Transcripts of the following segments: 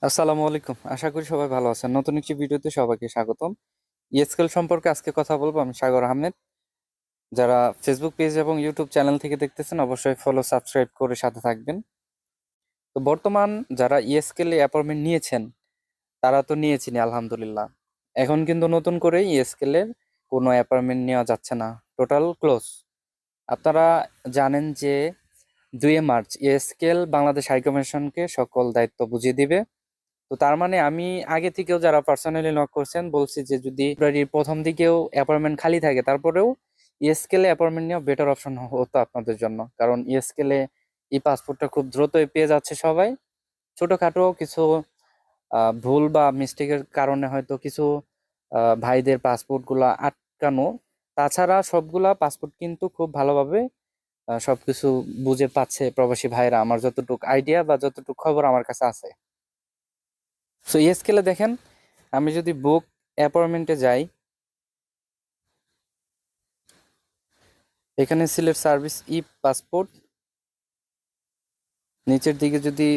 আসসালামু আলাইকুম। আশা করি সবাই ভালো আছেন। নতুন একটি ভিডিওতে সবাইকে স্বাগতম। ইএসকেল সম্পর্কে আজকে কথা বলবো। আমি সাগর আহমেদ। যারা ফেসবুক পেজ এবং ইউটিউব চ্যানেল থেকে দেখতেছেন অবশ্যই ফলো সাবস্ক্রাইব করে সাথে থাকবেন। তো বর্তমান যারা ইএসকেল এ অ্যাপয়েন্টমেন্ট নিয়েছেন তারা তো নিয়েছেনই আলহামদুলিল্লাহ। এখন কিন্তু নতুন করে ইএসকেল এর কোনো অ্যাপয়েন্টমেন্ট নেওয়া যাচ্ছে না, টোটাল ক্লোজ। আপনারা জানেন যে 2 মার্চ ইএসকেল বাংলাদেশ হাইকমিশনকে সকল দায়িত্ব বুঝিয়ে দিবে। তো তার মানে আমি আগে থেকেও যারা পার্সোনালি নক করছেন বলছি যে যদি ফেব্রুয়ারির প্রথম দিকেও অ্যাপয়েন্টমেন্ট খালি থাকে তারপরেও ইএসকেলে অ্যাপয়েন্টমেন্ট নেওয়া বেটার অপশন হতো আপনাদের জন্য, কারণ ইএসকেলে ই পাসপোর্টটা খুব দ্রুতই পেয়ে যাচ্ছে সবাই। ছোটখাটো কিছু ভুল বা মিস্টেকের কারণে হয়তো কিছু ভাইদের পাসপোর্টগুলো আটকানো, তাছাড়া সবগুলা পাসপোর্ট কিন্তু খুব ভালোভাবে সবকিছু বুঝে পাচ্ছে প্রবাসী ভাইরা, আমার যতটুকু আইডিয়া বা যতটুকু খবর আমার কাছে আছে। সো এই স্কেলে দেখেন, আমি যদি বুক অ্যাপয়েন্টমেন্টে যাই, এখানে সিলেক্ট সার্ভিস ই পাসপোর্ট, নিচের দিকে যদি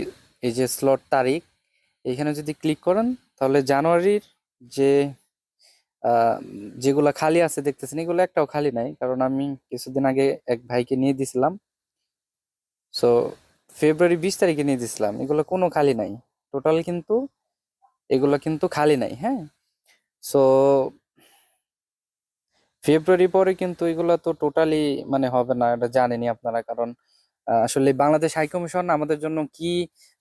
এই যে স্লট তারিখ এখানে যদি ক্লিক করেন তাহলে জানুয়ারির যে যেগুলা খালি আছে দেখতেছেন এগুলো একটাও খালি নাই, কারণ আমি কিছুদিন আগে এক ভাইকে নিয়ে দিছিলাম। সো ফেব্রুয়ারি 20 তারিখে নিয়ে দিছিলাম, এগুলো কোনো খালি নাই টোটাল, কিন্তু এগুলো কিন্তু খালি নাই। হ্যাঁ, সো ফেব্রুয়ারি পরে কিন্তু এগুলো তো টোটালি মানে হবে না, এটা জানেনই আপনারা। কারণ আসলে বাংলাদেশ হাই কমিশন আমাদের জন্য কি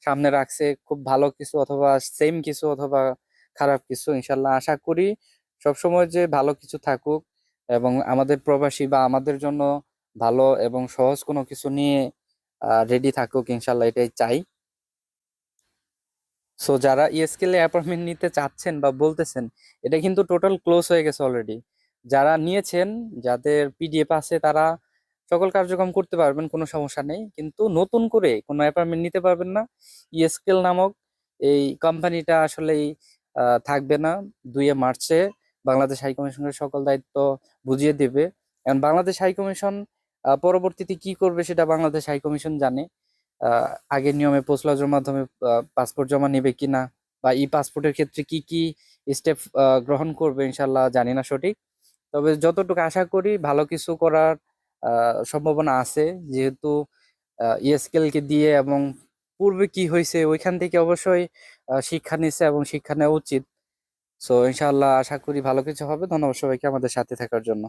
সামনে রাখছে, খুব ভালো কিছু অথবা সেম কিছু অথবা খারাপ কিছু, ইনশাল্লাহ আশা করি সবসময় যে ভালো কিছু থাকুক এবং আমাদের প্রবাসী বা আমাদের জন্য ভালো এবং সহজ কোনো কিছু নিয়ে রেডি থাকুক, ইনশাল্লাহ এটাই চাই। সো যারা ইএসকেল এ অ্যাপয়েন্টমেন্ট নিতে চাচ্ছেন বা বলতেছেন, এটা কিন্তু টোটাল ক্লোজ হয়ে গেছে অলরেডি। যারা নিয়েছেন, যাদের পিডিএফ আছে তারা সকল কার্যক্রম করতে পারবেন, কোনো সমস্যা নেই, কিন্তু নতুন করে কোনো অ্যাপয়েন্টমেন্ট নিতে পারবেন না। ইএসকেল নামক এই কোম্পানিটা আসলেই থাকবে না। 2 মার্চে বাংলাদেশ হাইকমিশনের সকল দায়িত্ব বুঝিয়ে দেবে। এখন বাংলাদেশ হাইকমিশন পরবর্তীতে কি করবে সেটা বাংলাদেশ হাইকমিশন জানে। আগের নিয়মে পোস্ট লজের মাধ্যমে পাসপোর্ট জমা নেবে কিনা বা ই পাসপোর্টের ক্ষেত্রে কি কি স্টেপ গ্রহণ করবে ইনশাল্লাহ জানি না সঠিক। তবে যতটুকু আশা করি ভালো কিছু করার সম্ভাবনা আছে, যেহেতু ইএসকেল কে দিয়ে এবং পূর্বে কি হয়েছে ওইখান থেকে অবশ্যই শিক্ষা নিচ্ছে এবং শিক্ষা নেওয়া উচিত। সো ইনশাল্লাহ আশা করি ভালো কিছু হবে। ধন্যবাদ সবাইকে আমাদের সাথে থাকার জন্য।